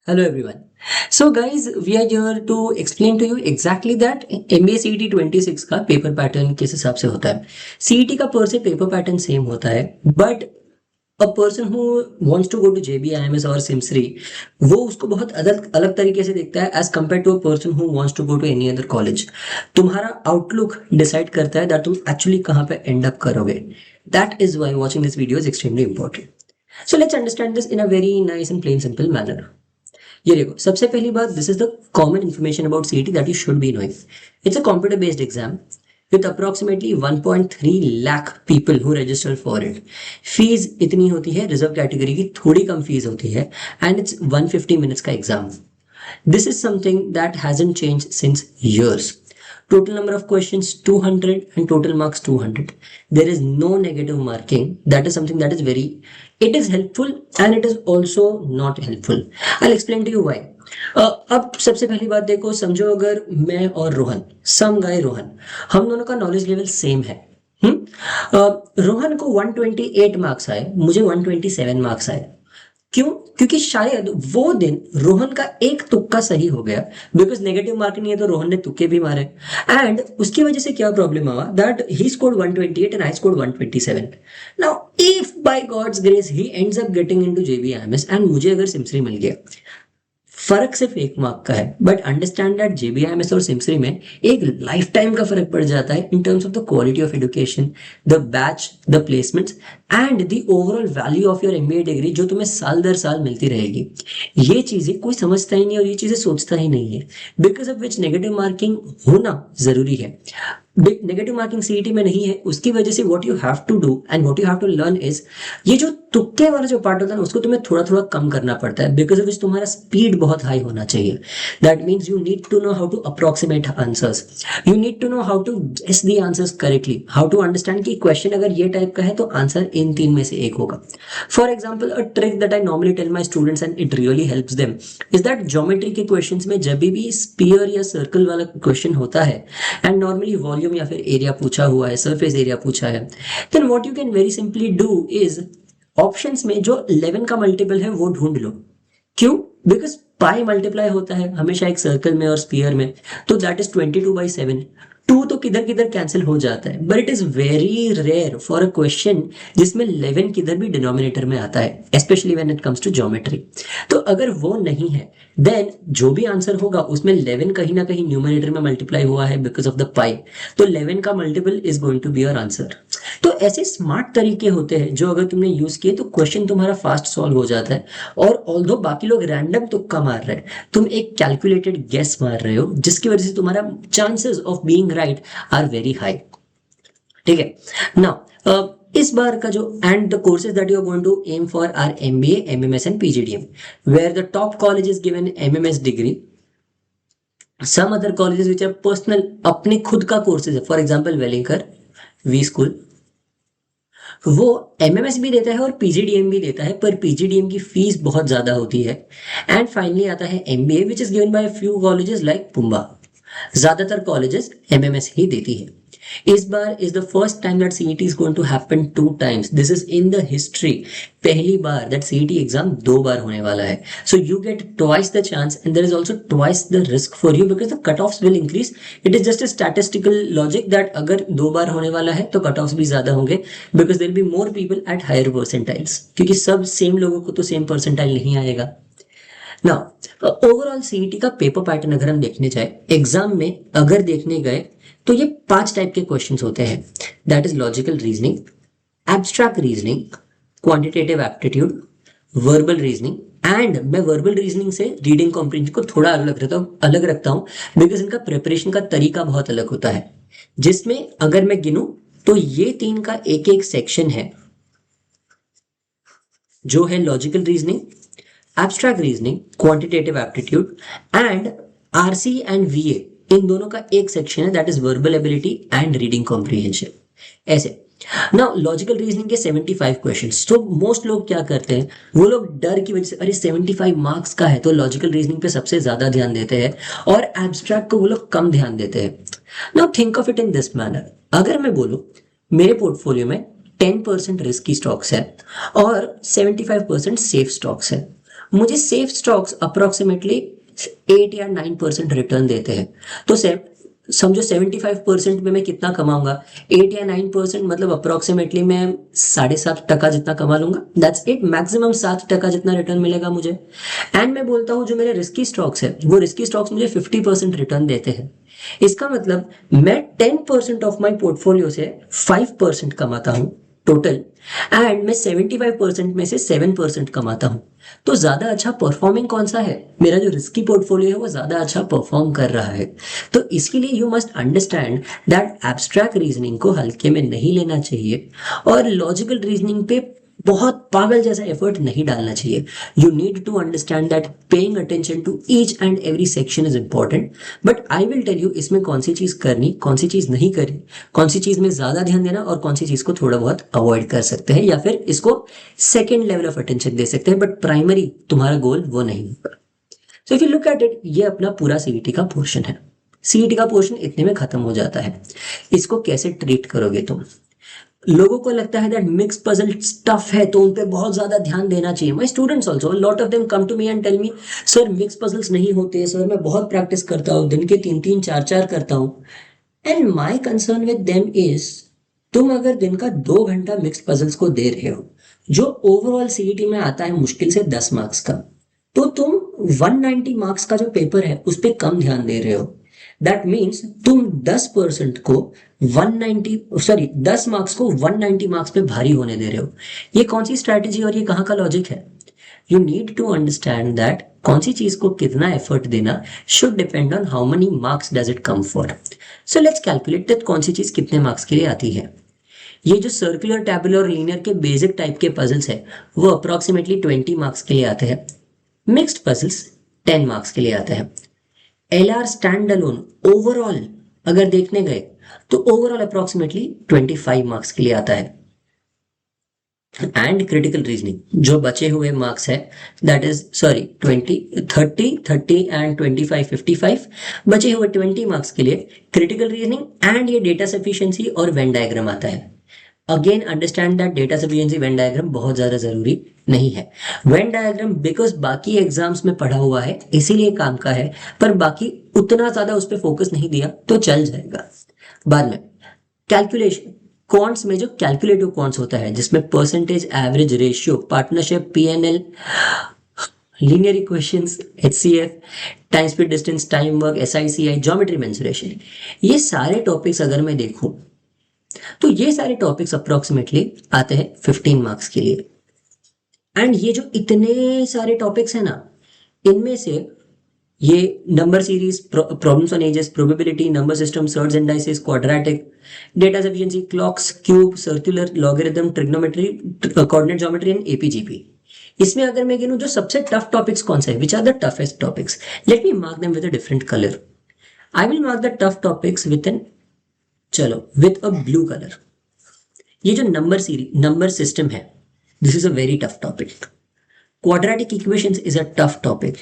Hello everyone. So guys, we are here to explain to you exactly that MBA CET 26 का paper pattern किस हिसाब से होता है. CET का पर से पेपर पैटर्न सेम होता है, but a person who wants to go to JBIMS और सिमसरी वो उसको बहुत अलग अलग तरीके से देखता है as compare to a person who wants to go to any other college. तुम्हारा आउटलुक डिसाइड करता है दैट तुम एक्चुअली कहाँ पे एंड अप करोगे. That is why watching this video is extremely important. So let's understand this in a very nice and plain simple manner. ये देखो, सबसे पहली बात, this is the common information about CET that you should be knowing. It's a computer based exam with approximately 1.3 lakh people who register for it. Fees इतनी होती है, reserve category की थोड़ी कम फीस होती है, एंड इट्स 150 मिनट्स का exam. This is something that hasn't changed since years. Total number of questions 200 and total marks 200. There is no negative marking. That is something that is very, it is helpful and it is also not helpful. I'll explain to you why. अब सबसे पहली बात देखो, समझो अगर मैं और रोहन, सम गाय रोहन, हम दोनों का नॉलेज लेवल सेम है. रोहन को 128 मार्क्स आए, मुझे 127 मार्क्स आए. क्यों? क्योंकि शायद वो दिन रोहन का एक तुक्का सही हो गया, बिकॉज नेगेटिव मार्किंग नहीं है तो रोहन ने तुक्के भी मारे, एंड उसकी वजह से क्या प्रॉब्लम हुआ that he scored 128 and I scored 127. Now if by God's grace he ends up getting into JBIMS and मुझे अगर सिमसरी मिल गया, फर्क सिर्फ एक मार्क का है, बट अंडरस्टैंड दैट JBIMS और सिमसरी में एक लाइफ टाइम का फर्क पड़ जाता है in terms of the quality of education, the batch, the placements and the overall value of your MBA degree जो तुम्हें साल दर साल मिलती रहेगी. ये चीजें कोई समझता ही नहीं और ये चीजें सोचता ही नहीं है, because of which negative marking होना जरूरी है. नेगेटिव मार्किंग सीईटी में नहीं है, उसकी वजह से what you have to do and what you have to learn is, ये जो तुक्के वाला जो पार्ट होता है ना उसको तुम्हें थोड़ा थोड़ा कम करना पड़ता है, बिकॉज ऑफ विच तुम्हारा स्पीड बहुत हाई होना चाहिए. That means you need to know how to approximate answers, you need to know how to guess the answers correctly, how to understand कि क्वेश्चन अगर ये टाइप का है तो आंसर इन तीन में से एक होगा. For example, a trick that I normally tell my students and it really helps them is that geometry के क्वेश्चंस में जब भी स्पीयर या सर्कल वाला क्वेश्चन होता है एंड नॉर्मली वॉल्यूम या फिर एरिया पूछा हुआ है, सरफेस एरिया पूछा है, then what you can very simply do is options में जो 11 का मल्टीपल है वो ढूंढ लो. क्यों? बिकॉज पाई मल्टीप्लाई होता है हमेशा एक सर्कल में और स्पीयर में, तो दैट इज 22/7. 2 तो किधर किधर कैंसिल हो जाता है, but it is very rare for a question जिसमें 11 किधर भी डिनोमिनेटर में आता है, specially when it comes to geometry. तो अगर वो नहीं है, देन जो भी आंसर होगा उसमें 11 कहीं ना कहीं न्यूमरेटर में मल्टीप्लाई हुआ है बिकॉज ऑफ द पाई, तो 11 का multiple is going to be your answer. तो ऐसे स्मार्ट तरीके होते हैं जो अगर तुमने यूज किए तो क्वेश्चन तुम्हारा फास्ट सॉल्व हो जाता है. और ऑल्दो बाकी लोग रैंडम तुक्का मार रहे हैं, तुम एक कैलकुलेटेड गेस मार रहे हो जिसकी वजह से तुम्हारा chances of being right are very high. ठीक है. नाउ इस बार का जो and the courses that you are going to aim for are MBA, MMS and PGDM, where the top college is given MMS degree. Some other colleges which are personal, अपने खुद का courses है, for example Welingkar, We School, वो MMS भी देता है और PGDM भी देता है, पर PGDM की फीस बहुत ज्यादा होती है. एंड फाइनली आता है MBA which is given by few colleges like PUMBA. ज्यादातर कॉलेजेस MMS ही देती है. इस बार is the first time that CET is going to happen 2 times. This is in the history, पहली बार दैट CET एग्जाम 2 बार होने वाला है. So you get twice the chance and there is also twice the risk for you because the cut offs will increase. It is just a statistical logic that अगर 2 बार होने वाला है तो कट ऑफ्स भी ज्यादा होंगे, because there be more people at higher percentiles, क्योंकि सब सेम लोगों को तो सेम परसेंटाइल नहीं आएगा. नाउ ओवरऑल CET का पेपर पैटर्न अगर हम देखने जाए, एग्जाम में अगर देखने गए तो ये 5 टाइप के क्वेश्चंस होते हैं. That is logical reasoning, abstract reasoning, quantitative aptitude, verbal reasoning. And मैं वर्बल रीजनिंग से रीडिंग कॉम्प्रिहेंशन को थोड़ा अलग रखता हूं बिकॉज इनका प्रिपरेशन का तरीका बहुत अलग होता है, जिसमें अगर मैं गिनूं तो ये 3 का एक एक सेक्शन है जो है logical reasoning, abstract reasoning, quantitative aptitude and RC and VA. इन दोनों का एक सेक्शन है that is verbal ability and reading comprehension. ऐसे नाउ लॉजिकल रीजनिंग के 75 क्वेश्चंस. तो मोस्ट लोग क्या करते हैं, वो लोग डर की वजह से अरे 75 मार्क्स का है तो लॉजिकल रीजनिंग पे सबसे ज्यादा ध्यान देते हैं और एब्स्ट्रैक्ट को वो लोग कम ध्यान देते हैं. Now think of it in this manner. अगर मैं बोलूं मेरे पोर्टफोलियो में 10% रिस्की स्टॉक्स है और 75% सेफ स्टॉक्स है, मुझे सेफ स्टॉक्स अप्रोक्सीमेटली 8 या 9% रिटर्न देते हैं। तो समझो 75% में मैं कितना कमाऊंगा, 8 या 9% मतलब अप्रोक्सीमेटली मैं 7.5% जितना कमा लूंगा। दैट्स इट, मैक्सिमम 7% जितना रिटर्न मिलेगा मुझे। एंड मैं बोलता हूँ जो मेरे रिस्की स्टॉक्स है वो रिस्की स्टॉक्स मुझे 50% रिटर्न देते हैं। इसका मतलब मैं 10% ऑफ माई पोर्टफोलियो से 5% कमाता हूँ टोटल, एंड मैं 75% में से 7% कमाता हूँ। तो ज्यादा अच्छा परफॉर्मिंग कौन सा है? मेरा जो रिस्की पोर्टफोलियो है वो ज्यादा अच्छा परफॉर्म कर रहा है। तो इसके लिए you must understand that abstract reasoning को हल्के में नहीं लेना चाहिए और लॉजिकल रीजनिंग पे बहुत पागल जैसा एफर्ट नहीं डालना चाहिए। You need to understand that paying attention to each and every section is important. But I will tell you इसमें कौन सी चीज करनी, कौन सी चीज नहीं करनी, कौन सी चीज में ज्यादा ध्यान देना और कौन सी चीज को थोड़ा बहुत अवॉइड कर सकते हैं या फिर इसको सेकेंड लेवल ऑफ अटेंशन दे सकते हैं, बट प्राइमरी तुम्हारा गोल वो नहीं होगा। So if you look at it, ये अपना पूरा सीईटी का पोर्शन है। सीईटी का पोर्शन इतने में खत्म हो जाता है। इसको कैसे ट्रीट करोगे तुम? लोगों को लगता है दैट मिक्स पजल टफ है तो उन पे बहुत ज्यादा ध्यान देना चाहिए। My students also, lot of them come to me and tell me sir mix puzzles नहीं होते सर, मैं बहुत प्रैक्टिस करता हूँ, दिन के 3-3 4-4 करता हूँ। And my concern with them is, तुम अगर दिन का 2 घंटा मिक्स पजल्स को दे रहे हो जो ओवरऑल सीईटी में आता है मुश्किल से 10 मार्क्स का, तो तुम 190 मार्क्स का जो पेपर है उस पर कम ध्यान दे रहे हो। दैट मीन्स तुम 10% को 10 मार्क्स को 190 मार्क्स पे भारी होने दे रहे हो। ये कौन सी स्ट्रैटेजी और ये कहाँ का लॉजिक है? You need to understand that कौन सी चीज को कितना एफर्ट देना should depend on how many marks does it come for. So let's calculate that कौन सी चीज कितने मार्क्स के लिए आती है। ये जो सर्कुलर, टैबुलर और लीनियर के बेसिक टाइप के पजल्स है वो अप्रोक्सीमेटली 20 मार्क्स के लिए आते हैं। मिक्स्ड पजल्स 10 मार्क्स के लिए आते हैं। LR स्टैंड अलोन ओवरऑल अगर देखने गए तो ओवरऑल अप्रोक्सीमेटली 25 मार्क्स के लिए आता है। एंड क्रिटिकल रीजनिंग जो बचे हुए मार्क्स है दैट इज 30 एंड 25 55, बचे हुए 20 मार्क्स के लिए क्रिटिकल रीजनिंग एंड ये डेटा सफिशिएंसी और वेन डायग्राम आता है। Again understand that data sufficiency Venn diagram बहुत ज्यादा जरूरी नहीं है। वेन डायग्राम बिकॉज बाकी एग्जाम्स में पढ़ा हुआ है इसीलिए काम का है, पर बाकी उतना ज्यादा उस पर फोकस नहीं दिया तो चल जाएगा। बाद में कैलकुलेशन क्वांट्स में जो कैलकुलेटिव क्वांट्स होता है जिसमें percentage, average, ratio, partnership, PNL, linear equations, HCF, time speed distance, time work, SICI, geometry mensuration, ये सारे टॉपिक्स अगर मैं देखूं तो ये सारे टॉपिक्स अप्रोक्सीमेटली आते हैं 15 मार्क्स के लिए। एंड ये जो इतने सारे टॉपिक्स है ना, इनमें से ये number series, problems on edges, probability, number system, shirts and dices, quadratic, data sufficiency, clocks, cube, circular, logarithm, trigonometry, coordinate geometry and APGP, इसमें अगर मैं गिनूं जो सबसे टफ टॉपिक्स कौन से हैं, which are the toughest topics, let me mark them with a different colour. I will mark the tough topics with a blue colour. ये जो नंबर सिस्टम है, this is a very tough topic. Quadratic equations is a tough topic.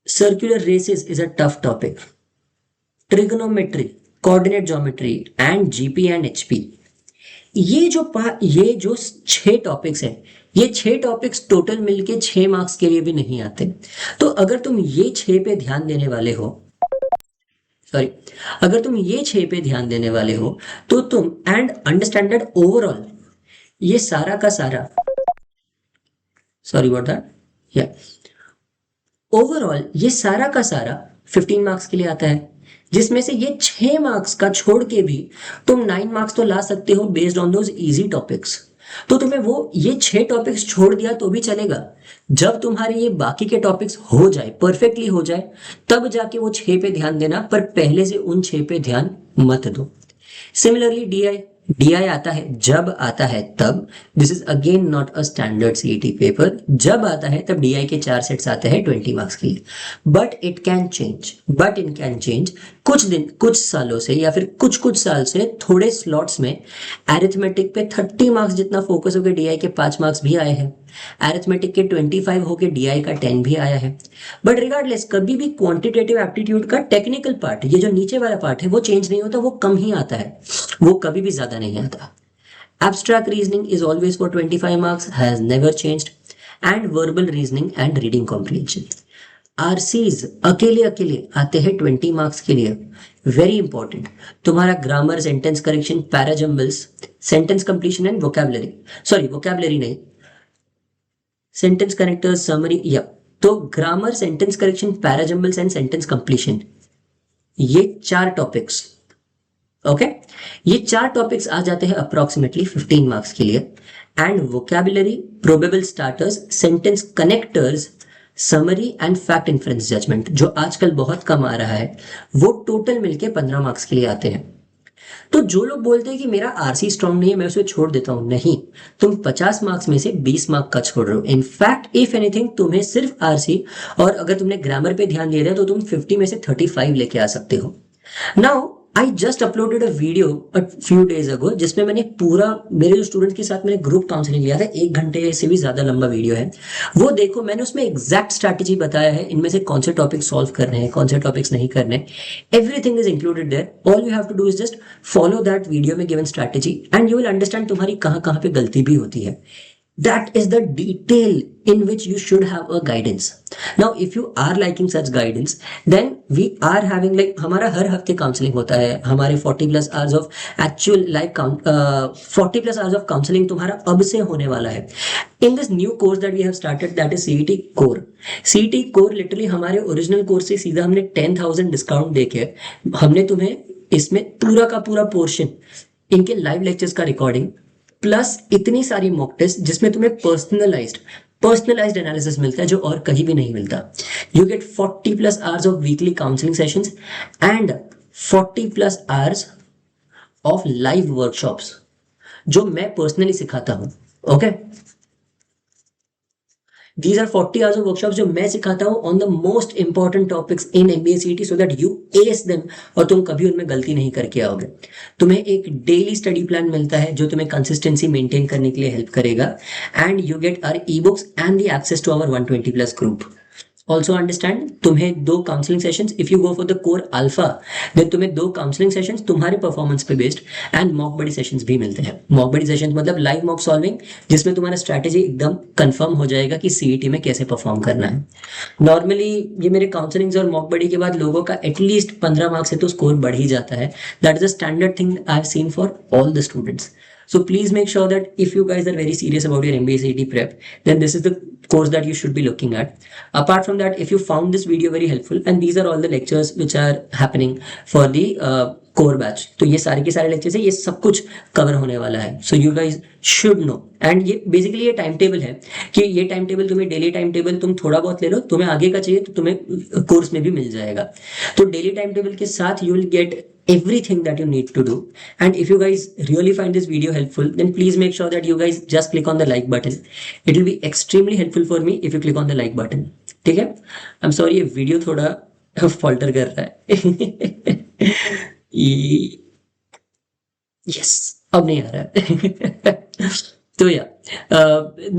Circular races is a tough topic. Trigonometry, coordinate geometry and GP and HP, ये जो 6 topics हैं, ये 6 topics total मिलके 6 marks के लिए भी नहीं आते। तो अगर तुम ये 6 पे ध्यान देने वाले हो, अगर तुम ये 6 पे ध्यान देने वाले हो तो तुम एंड अंडरस्टैंड दैट ओवरऑल ये सारा का सारा, सॉरी व्हाट दैट या ओवरऑल ये सारा का सारा 15 मार्क्स के लिए आता है, जिसमें से ये 6 मार्क्स का छोड़ के भी तुम 9 मार्क्स तो ला सकते हो based on those easy topics. तो तुम्हें वो ये 6 टॉपिक्स छोड़ दिया तो भी चलेगा। जब तुम्हारे ये बाकी के टॉपिक्स हो जाए, परफेक्टली हो जाए, तब जाके वो 6 पे ध्यान देना, पर पहले से उन 6 पे ध्यान मत दो। सिमिलरली DI आता है जब आता है तब, this is again not a standard CET paper, जब आता है तब DI के 4 सेट्स आते हैं 20 मार्क्स के लिए। बट इट कैन चेंज कुछ सालों से या फिर कुछ साल से थोड़े स्लॉट्स में अरिथमेटिक पे 30 मार्क्स जितना फोकस होकर DI के 5 मार्क्स भी आए हैं, अरिथमेटिक के 25 होकर DI का 10 भी आया है। बट रिगार्डलेस कभी भी क्वांटिटेटिव एप्टीट्यूड का टेक्निकल पार्ट, ये जो नीचे वाला पार्ट है, वो चेंज नहीं होता, वो कम ही आता है, वो कभी भी ज्यादा नहीं आता। Abstract reasoning is always for 25 marks, has never changed. And verbal reasoning and reading comprehension. RCs अकेले अकेले आते हैं 20 मार्क्स के लिए, वेरी इंपॉर्टेंट। तुम्हारा grammar, sentence correction, parajumbles, sentence completion and vocabulary, sorry vocabulary नहीं, सेंटेंस करेक्टर्स, समरी, या तो grammar, sentence correction, parajumbles and sentence completion, ये 4 टॉपिक्स, ओके ये 4 टॉपिक्स आ जाते हैं अप्रोक्सीमेटली 15 मार्क्स के लिए। And vocabulary, probable starters, sentence connectors, summary and fact inference judgement, जो आजकल बहुत कम आ रहा है, वो टोटल मिलके 15 मार्क्स के लिए आते हैं। तो जो लोग बोलते हैं कि मेरा आरसी स्ट्रांग नहीं है, मैं उसे छोड़ देता हूं, नहीं, तुम 50 मार्क्स में से 20 मार्क का छोड़ रहे हो। इनफैक्ट इफ एनीथिंग तुम्हें सिर्फ आरसी, और अगर तुमने ग्रामर पे ध्यान दे रहे हो तो तुम 50 में से 35 लेके आ सकते हो। Now I just uploaded a video a few days ago, जिसमें मैंने पूरा मेरे जो स्टूडेंट्स के साथ मैंने ग्रुप काउंसलिंग लिया था, 1 घंटे से भी ज्यादा लंबा वीडियो है वो। देखो मैंने उसमें एग्जैक्ट स्ट्रैटेजी बताया है, इनमें से कौन से टॉपिक सॉल्व करने हैं, कौन से टॉपिक्स नहीं करने, everything is included there. All you have to do is just follow that video में given strategy and you will understand तुम्हारी कहाँ कहाँ पे गलती भी होती है। That is the detail in which you should have a guidance. Now, if you are liking such guidance, then we are having like हमारा हर हफ्ते काउंसलिंग होता है, हमारे 40+ hours of actual live 40+ hours of counseling तुम्हारा अब से होने वाला है। In this new course that we have started, that is CET Core. CET Core literally हमारे ओरिजिनल कोर्स से सीधा हमने 10,000 डिस्काउंट देके हमने तुम्हें इसमें पूरा का पूरा पोर्शन, इनके लाइव लेक्चर्स का रिकॉर्डिंग प्लस इतनी सारी मॉक टेस्ट, जिसमें तुम्हें पर्सनलाइज्ड एनालिसिस मिलता है जो और कहीं भी नहीं मिलता। You get 40+ hours of weekly counselling sessions and 40+ hours of live workshops जो मैं पर्सनली सिखाता हूं, okay. These are 40 hours of workshops जो मैं सिखाता हूँ on the most important topics in MBA CET so that you ace them, और तुम कभी उनमें गलती नहीं करके आओगे। तुम्हें एक डेली स्टडी प्लान मिलता है जो तुम्हें कंसिस्टेंसी मेंटेन करने के लिए हेल्प करेगा, and you get our ebooks and the access to our 120+ group. Also understand, तुम्हें 2 counselling sessions, if you go for the core alpha then तुम्हें 2 काउंसलिंग सेशंस तुम्हारे परफॉर्मेंस पे based and mock buddy sessions भी मिलते हैं। Mock buddy sessions मतलब live mock solving, जिसमें तुम्हारा स्ट्रैटेजी एकदम कंफर्म हो जाएगा कि सीईटी में कैसे परफॉर्म करना है। नॉर्मली ये मेरे काउंसलिंग्स और मॉक बडी के बाद लोगों का एटलीस्ट 15 मार्क्स से तो स्कोर बढ़ ही जाता है। That is the standard thing I have seen for all the students. So please make sure that if you guys are very serious about your MBA CET prep, then this is the course that you should be looking at. Apart from that, if you found this video very helpful, and these are all the lectures which are happening for the core batch, तो ये सारे के सारे lectures है, ये सब कुछ cover होने वाला है. So you guys should know. And ये basically ये टाइम टेबल है कि ये टाइम टेबल तुम्हें डेली टाइम टेबल तुम थोड़ा बहुत ले लो, तुम्हें आगे का चाहिए तो तुम्हें कोर्स में भी मिल जाएगा। तो डेली टाइम टेबल के साथ you will get everything that you need to do. And if you guys really find this video helpful, then please make sure that you guys just click on the like button. It will be extremely helpful for me if you click on the like button. ठीक है? I'm sorry ये video थोड़ा falter कर रहा है। Yes अब नहीं आ रहा है। तो या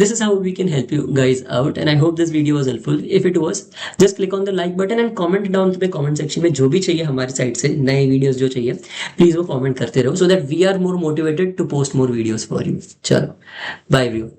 this is how we can help you guys out, and I hope this video was helpful. If it was, just click on the like button and comment down to the comment section में जो भी चाहिए हमारी side से, नए videos जो चाहिए please वो कमेंट करते रहो, so that we are more motivated to post more videos for you. चलो बाय एवरीवन।